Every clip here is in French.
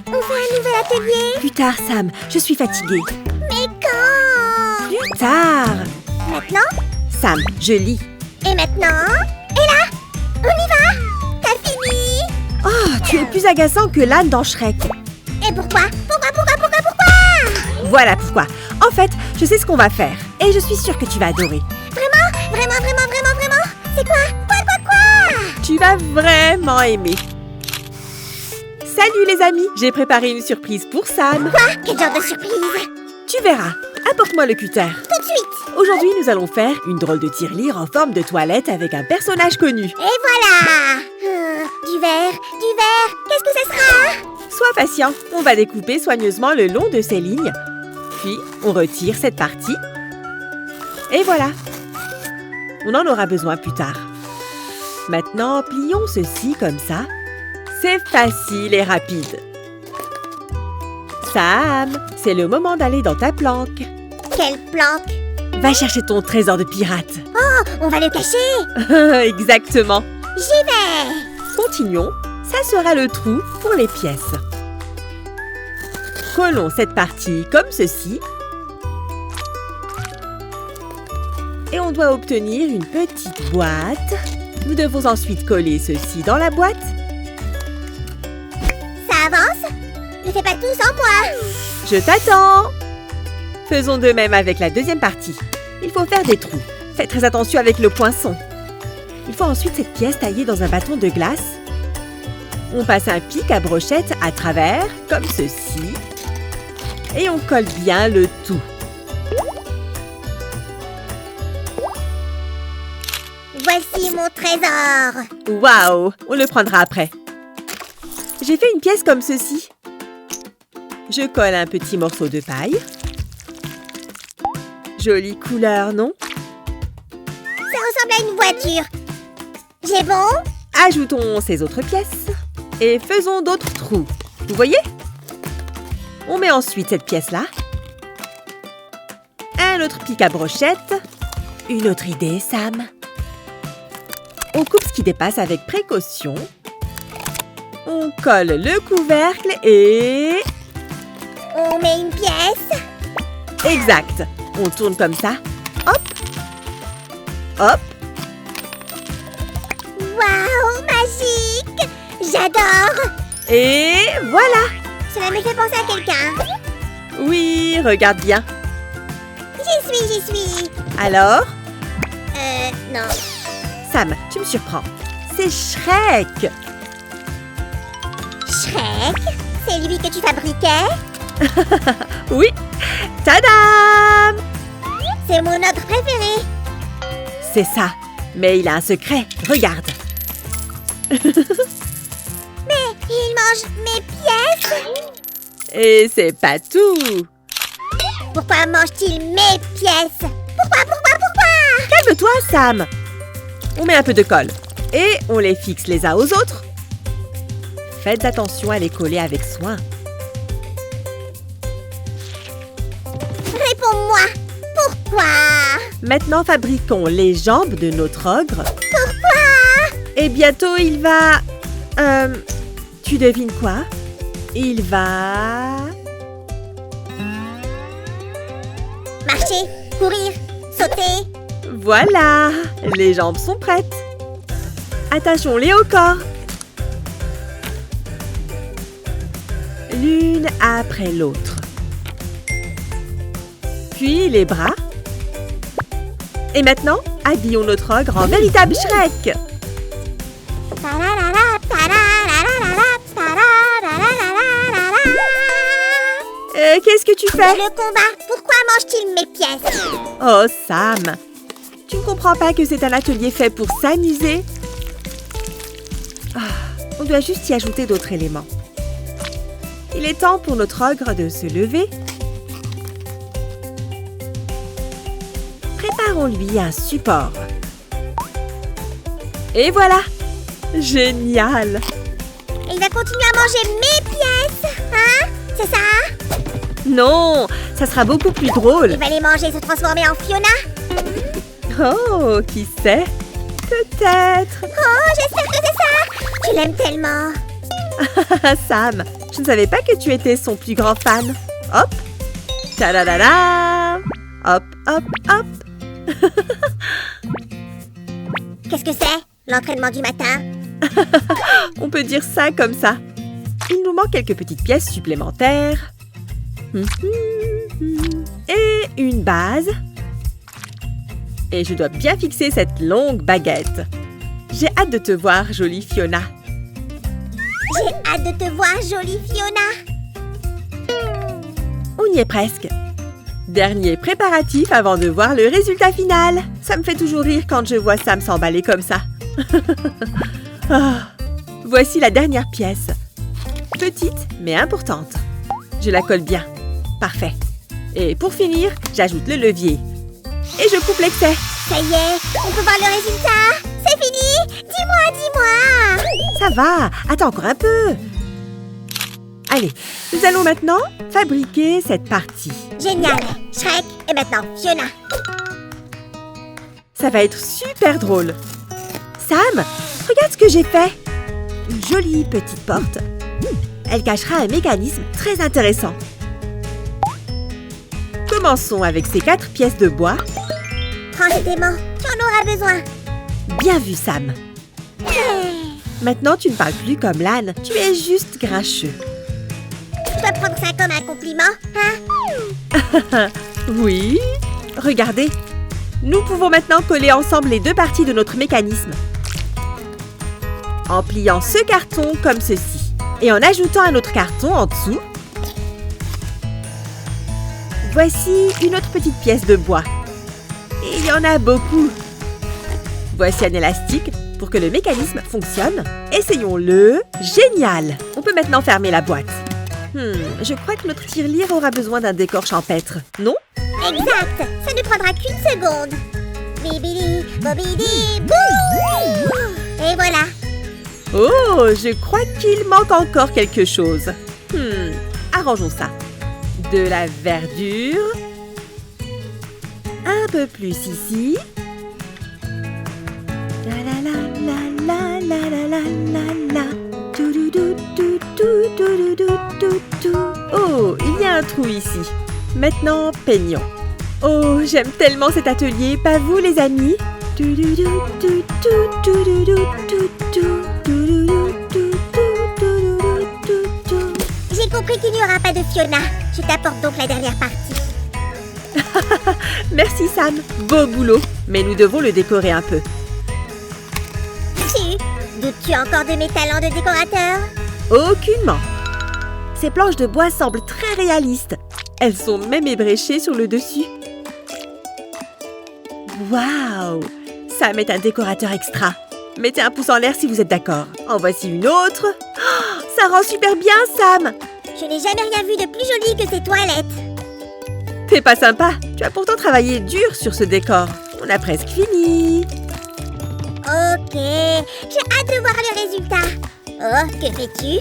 On fait un nouvel atelier. Plus tard, Sam. Je suis fatiguée. Mais quand? Plus tard. Maintenant? Sam, je lis. Et maintenant? Et là? On y va? T'as fini? Oh, tu es plus agaçant que l'âne dans Shrek. Et pourquoi? Pourquoi? Voilà pourquoi. En fait, je sais ce qu'on va faire. Et je suis sûre que tu vas adorer. Vraiment? C'est quoi? Tu vas vraiment aimer. Salut les amis. J'ai préparé une surprise pour Sam. Quoi? Quel genre de surprise? Tu verras. Apporte-moi le cutter. Tout de suite. Aujourd'hui, nous allons faire une drôle de tirelire en forme de toilette avec un personnage connu. Et voilà. Du verre. Qu'est-ce que ça sera? Sois patient. On va découper soigneusement le long de ces lignes. Puis, on retire cette partie. Et voilà. On en aura besoin plus tard. Maintenant, plions ceci comme ça. C'est facile et rapide. Sam, c'est le moment d'aller dans ta planque. Quelle planque? Va chercher ton trésor de pirate. Oh, on va le cacher. Exactement. J'y vais. Continuons. Ça sera le trou pour les pièces. Collons cette partie comme ceci. Et on doit obtenir une petite boîte. Nous devons ensuite coller ceci dans la boîte. Ça avance? Ne fais pas tout sans moi. Je t'attends! Faisons de même avec la deuxième partie. Il faut faire des trous. Faites très attention avec le poinçon. Il faut ensuite cette pièce taillée dans un bâton de glace. On passe un pic à brochette à travers, comme ceci. Et on colle bien le tout. Voici mon trésor. Waouh! On le prendra après. J'ai fait une pièce comme ceci. Je colle un petit morceau de paille. Jolie couleur, non? Ça ressemble à une voiture. J'ai bon? Ajoutons ces autres pièces et faisons d'autres trous. Vous voyez? On met ensuite cette pièce-là. Un autre pic à brochette. Une autre idée, Sam. On coupe ce qui dépasse avec précaution. On colle le couvercle et... On met une pièce. Exact. On tourne comme ça. Hop. Hop. Waouh, magique. J'adore. Et voilà. Cela me fait penser à quelqu'un. Oui, regarde bien. J'y suis. Alors? Non. Sam, tu me surprends. C'est Shrek. Shrek? C'est lui que tu fabriquais? Oui. Tadam! C'est mon ogre préféré. C'est ça. Mais il a un secret. Regarde. Mais il mange mes pièces. Et c'est pas tout. Pourquoi mange-t-il mes pièces? Pourquoi? Calme-toi, Sam. On met un peu de colle. Et on les fixe les uns aux autres. Faites attention à les coller avec soin. Réponds-moi. Pourquoi? Maintenant, fabriquons les jambes de notre ogre. Pourquoi? Et bientôt, il va... tu devines quoi? Il va... Marcher, courir, sauter. Voilà! Les jambes sont prêtes. Attachons-les au corps. L'une après l'autre. Puis les bras. Et maintenant, habillons notre ogre en véritable Shrek. Qu'est-ce que tu fais? Le combat. Pourquoi mange-t-il mes pièces? Oh, Sam! Tu ne comprends pas que c'est un atelier fait pour s'amuser? Ah, on doit juste y ajouter d'autres éléments. Il est temps pour notre ogre de se lever. Préparons-lui un support. Et voilà! Génial! Il va continuer à manger mes pièces. Hein? C'est ça? Non! Ça sera beaucoup plus drôle! Il va les manger et se transformer en Fiona? Oh, qui sait? Peut-être! Oh, j'espère que c'est ça! Tu l'aimes tellement! Sam, Je ne savais pas que tu étais son plus grand fan. Hop. Ta-da-da-da. Hop, hop, hop. Qu'est-ce que c'est? L'entraînement du matin? On peut dire ça comme ça. Il nous manque quelques petites pièces supplémentaires. Et une base. Et je dois bien fixer cette longue baguette. J'ai hâte de te voir, jolie Fiona. J'ai hâte de te voir, jolie Fiona. On y est presque. Dernier préparatif avant de voir le résultat final. Ça me fait toujours rire quand je vois Sam s'emballer comme ça. Ah, voici la dernière pièce. Petite, mais importante. Je la colle bien. Parfait. Et pour finir, j'ajoute le levier. Et je coupe l'excès. Ça y est, on peut voir le résultat. C'est fini. Dis-moi. Ça va. Attends encore un peu. Allez, nous allons maintenant fabriquer cette partie. Génial. Shrek et maintenant Fiona. Ça va être super drôle. Sam, regarde ce que j'ai fait. Une jolie petite porte. Elle cachera un mécanisme très intéressant. Commençons avec ces 4 pièces de bois. Prends cet aimant, tu en auras besoin. Bien vu, Sam. Maintenant, tu ne parles plus comme l'âne. Tu es juste grincheux. Je dois prendre ça comme un compliment, hein? Oui. Regardez. Nous pouvons maintenant coller ensemble les 2 parties de notre mécanisme. En pliant ce carton comme ceci. Et en ajoutant un autre carton en dessous. Voici une autre petite pièce de bois. Et il y en a beaucoup. Voici un élastique pour que le mécanisme fonctionne. Essayons-le. Génial! On peut maintenant fermer la boîte. Je crois que notre tirelire aura besoin d'un décor champêtre, non? Exact. Ça ne prendra qu'une seconde. Bibidi, bobidi, bouh! Et voilà. Oh, je crois qu'il manque encore quelque chose. Arrangeons ça. De la verdure. Un peu plus ici. La la la la la la la la la. Oh, il y a un trou ici. Maintenant, peignons. Oh, j'aime tellement cet atelier, pas vous les amis? J'ai compris qu'il n'y aura pas de Fiona. Je t'apporte donc la dernière partie. Merci Sam, beau boulot. Mais nous devons le décorer un peu. Doutes-tu encore de mes talents de décorateur? Aucunement. Ces planches de bois semblent très réalistes. Elles sont même ébréchées sur le dessus. Waouh! Sam est un décorateur extra. Mettez un pouce en l'air si vous êtes d'accord. En voici une autre. Oh, ça rend super bien, Sam! Je n'ai jamais rien vu de plus joli que ces toilettes. T'es pas sympa. Tu as pourtant travaillé dur sur ce décor. On a presque fini. Ok, j'ai hâte de voir le résultat. Oh, que fais-tu?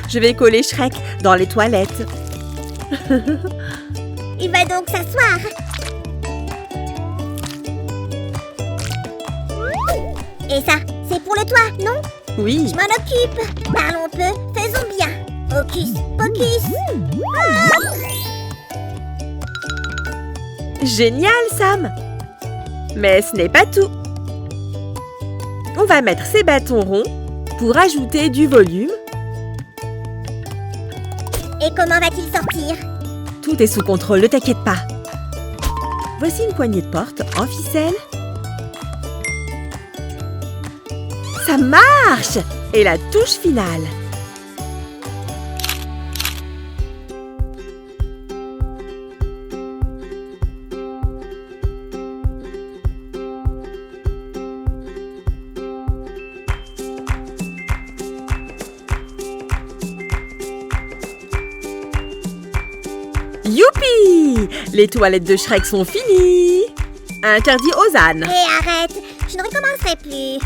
Je vais coller Shrek dans les toilettes. Il va donc s'asseoir. Et ça, c'est pour le toit, non? Oui. Je m'en occupe. Parlons peu, faisons bien. Hocus pocus. Génial, Sam! Mais ce n'est pas tout. On va mettre ces bâtons ronds pour ajouter du volume. Et comment va-t-il sortir? Tout est sous contrôle, ne t'inquiète pas. Voici une poignée de porte en ficelle. Ça marche! Et la touche finale. Youpi! Les toilettes de Shrek sont finies! Interdit aux ânes. Hé, arrête! Je ne recommencerai plus.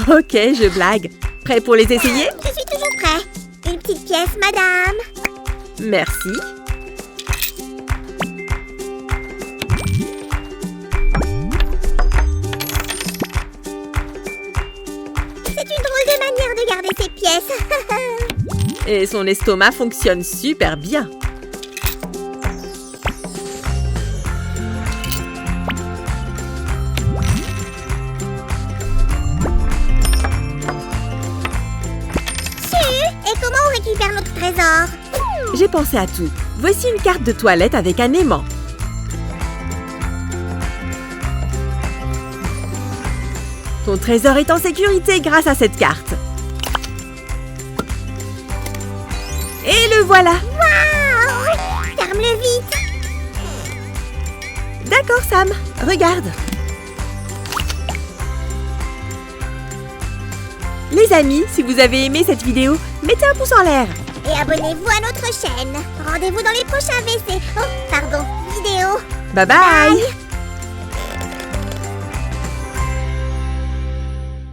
Ok, je blague. Prêt pour les essayer? Je suis toujours prêt. Une petite pièce, madame. Merci. C'est une drôle de manière de garder ces pièces. Et son estomac fonctionne super bien. Et comment on récupère notre trésor? J'ai pensé à tout. Voici une carte de toilette avec un aimant. Ton trésor est en sécurité grâce à cette carte. Et le voilà! Waouh! Ferme-le vite! D'accord, Sam. Regarde. Les amis, si vous avez aimé cette vidéo, mettez un pouce en l'air. Et abonnez-vous à notre chaîne. Rendez-vous dans les prochains vidéos. Bye bye!